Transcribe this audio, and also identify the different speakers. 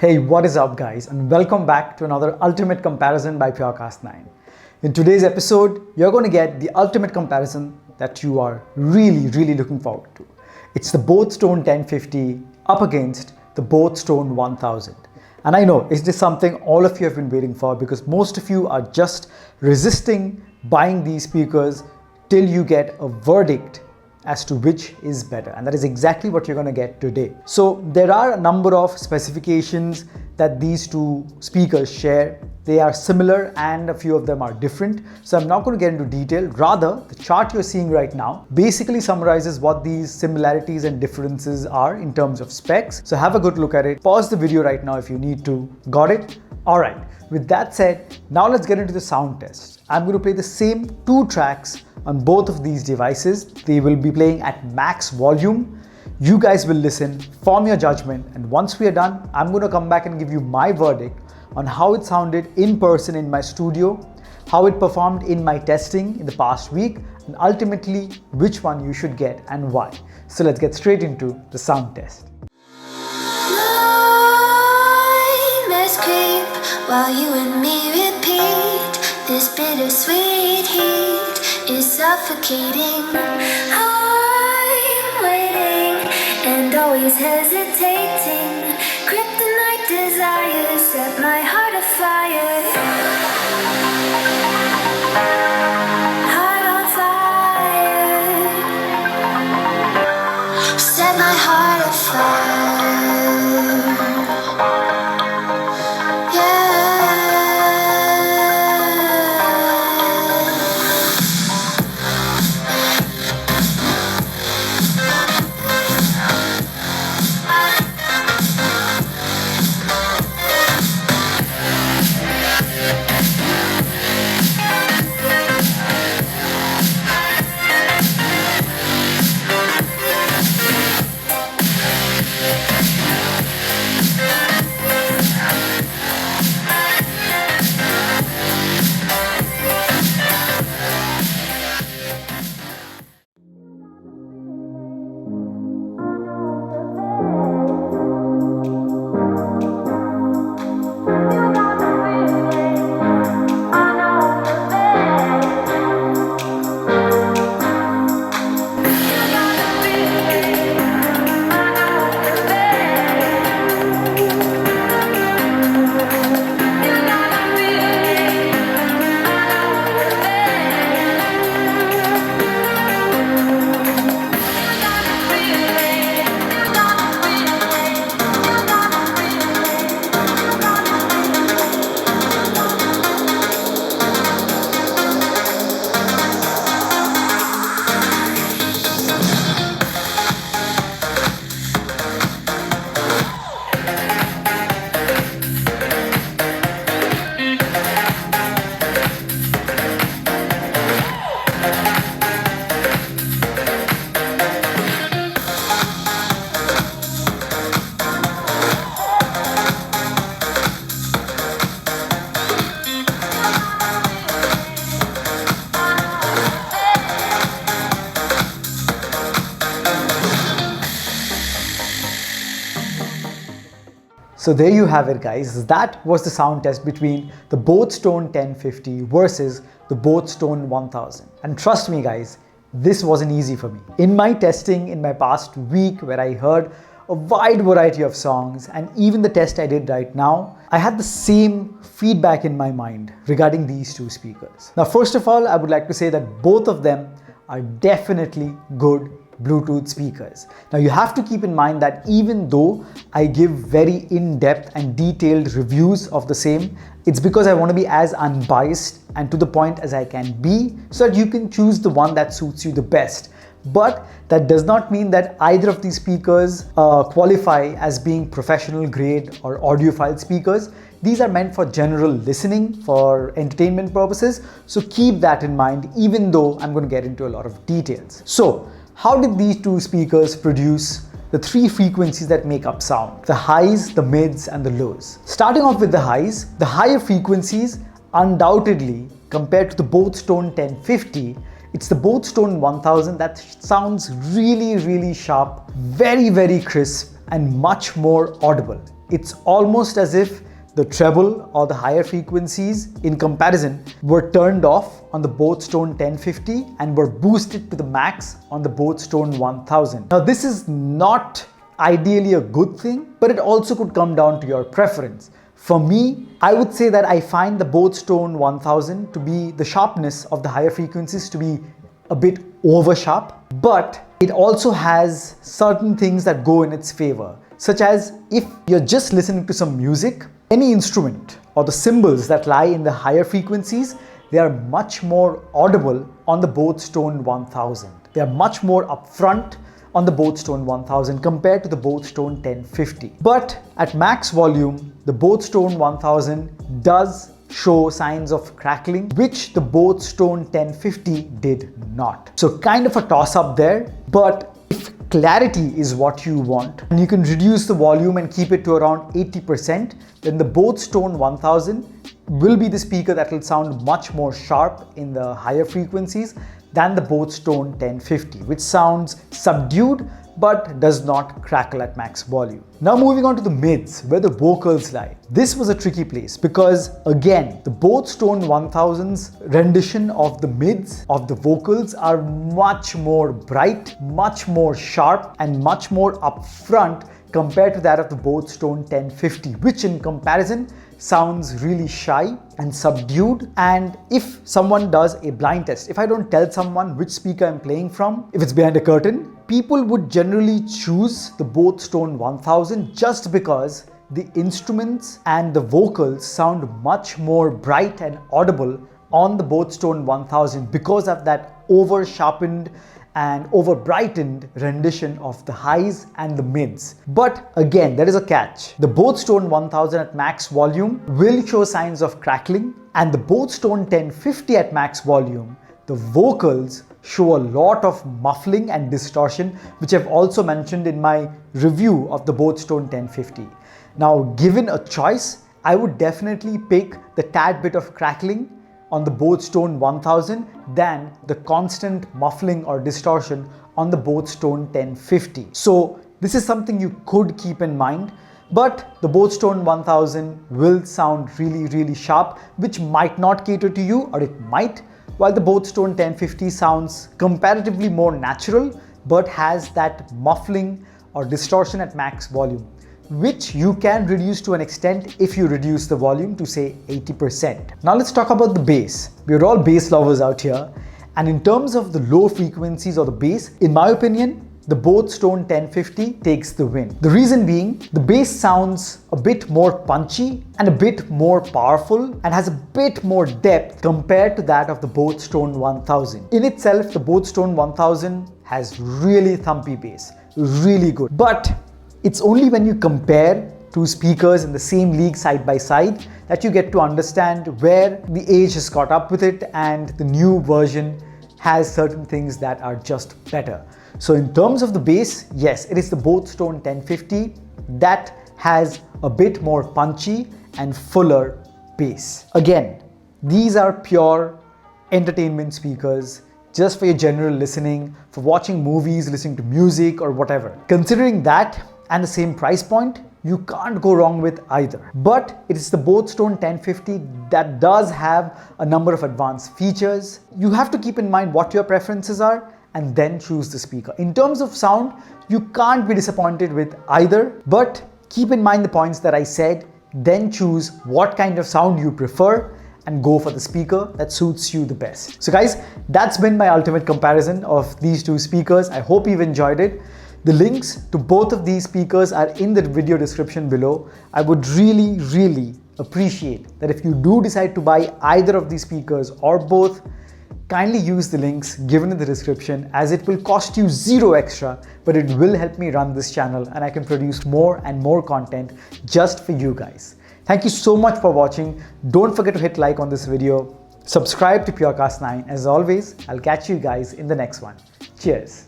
Speaker 1: Hey, what is up guys, and welcome back to another ultimate comparison by PureCast9. In today's episode, you're going to get the ultimate comparison that you are really looking forward to. It's the boAt Stone 1050 up against the boAt Stone 1000. And I know, is this something all of you have been waiting for, because most of you are just resisting buying these speakers till you get a verdict as to which is better, and that is exactly what you're going to get today. So there are a number of specifications that these two speakers share. They are similar and a few of them are different, so I'm not going to get into detail. Rather, the chart you're seeing right now basically summarizes what these similarities and differences are in terms of specs. So have a good look at it. Pause the video right now if you need to. Got it? Alright, with that said, now let's get into the sound test. I'm going to play the same two tracks on both of these devices. They will be playing at max volume. You guys will listen, form your judgment, and once we are done, I'm going to come back and give you my verdict on how it sounded in person in my studio, how it performed in my testing in the past week, and ultimately which one you should get and why. So let's get straight into the sound test.
Speaker 2: While you and me repeat, this bittersweet heat is suffocating. I'm waiting and always hesitating. Kryptonite desires set my heart afire. Heart on fire. Set my heart afire.
Speaker 1: So there you have it guys, that was the sound test between the boAt Stone 1050 versus the boAt Stone 1000. And trust me guys, this wasn't easy for me. In my testing in my past week, where I heard a wide variety of songs, and even the test I did right now, I had the same feedback in my mind regarding these two speakers. Now first of all, I would like to say that both of them are definitely good Bluetooth speakers. Now you have to keep in mind that even though I give very in-depth and detailed reviews of the same, it's because I want to be as unbiased and to the point as I can be, so that you can choose the one that suits you the best. But that does not mean that either of these speakers qualify as being professional grade or audiophile speakers. These are meant for general listening, for entertainment purposes, so keep that in mind, even though I'm going to get into a lot of details. So how did these two speakers produce the three frequencies that make up sound: the highs, the mids, and the lows? Starting off with the highs, the higher frequencies undoubtedly, compared to the boAt Stone 1050, it's the boAt Stone 1000 that sounds really sharp, very crisp, and much more audible. it's almost as if the treble or the higher frequencies in comparison were turned off on the boAt Stone 1050 and were boosted to the max on the boAt Stone 1000. Now this is not ideally a good thing, but it also could come down to your preference. For me, I would say that I find the boAt Stone 1000 to be the sharpness of the higher frequencies to be a bit over sharp, but it also has certain things that go in its favor, such as if you're just listening to some music, any instrument or the cymbals that lie in the higher frequencies, they are much more audible on the boAt Stone 1000. They are much more upfront on the boAt Stone 1000 compared to the boAt Stone 1050. But at max volume, the boAt Stone 1000 does show signs of crackling, which the boAt Stone 1050 did not. So kind of a toss up there, but if clarity is what you want and you can reduce the volume and keep it to around 80%, then the boAt Stone 1000 will be the speaker that will sound much more sharp in the higher frequencies than the boAt Stone 1050, which sounds subdued but does not crackle at max volume. Now moving on to the mids, where the vocals lie. This was a tricky place because again, the boAt Stone 1000's rendition of the mids of the vocals are much more bright, much more sharp and much more upfront compared to that of the boAt Stone 1050, which in comparison sounds really shy and subdued. And if someone does a blind test, if I don't tell someone which speaker I'm playing from, if it's behind a curtain, people would generally choose the boAt Stone 1000 just because the instruments and the vocals sound much more bright and audible on the boAt Stone 1000 because of that over sharpened and over brightened rendition of the highs and the mids. But again, there is a catch. The boAt Stone 1000 at max volume will show signs of crackling, and the boAt Stone 1050 at max volume, the vocals show a lot of muffling and distortion, which I've also mentioned in my review of the boAt Stone 1050. Now, given a choice, I would definitely pick the tad bit of crackling on the boAt Stone 1000 than the constant muffling or distortion on the boAt Stone 1050. So this is something you could keep in mind, but the boAt Stone 1000 will sound really sharp, which might not cater to you, or it might, while the boAt Stone 1050 sounds comparatively more natural but has that muffling or distortion at max volume, which you can reduce to an extent if you reduce the volume to say 80%. Now let's talk about the bass. We're all bass lovers out here, and in terms of the low frequencies or the bass, in my opinion, the boAt Stone 1050 takes the win. The reason being, the bass sounds a bit more punchy and a bit more powerful and has a bit more depth compared to that of the boAt Stone 1000. In itself, the boAt Stone 1000 has really thumpy bass, really good. But it's only when you compare two speakers in the same league side by side that you get to understand where the age has caught up with it and the new version has certain things that are just better. So in terms of the bass, yes, it is the boAt Stone 1050 that has a bit more punchy and fuller bass. Again, these are pure entertainment speakers, just for your general listening, for watching movies, listening to music or whatever. Considering that and the same price point, you can't go wrong with either. But it is the boAt Stone 1050 that does have a number of advanced features. You have to keep in mind what your preferences are and then choose the speaker. In terms of sound, you can't be disappointed with either, but keep in mind the points that I said, then choose what kind of sound you prefer and go for the speaker that suits you the best. So guys, that's been my ultimate comparison of these two speakers. I hope you've enjoyed it. The links to both of these speakers are in the video description below. I would really appreciate that if you do decide to buy either of these speakers or both, kindly use the links given in the description, as it will cost you zero extra, but it will help me run this channel and I can produce more and more content just for you guys. Thank you so much for watching. Don't forget to hit like on this video. Subscribe to Purecast 9. As always, I'll catch you guys in the next one. Cheers.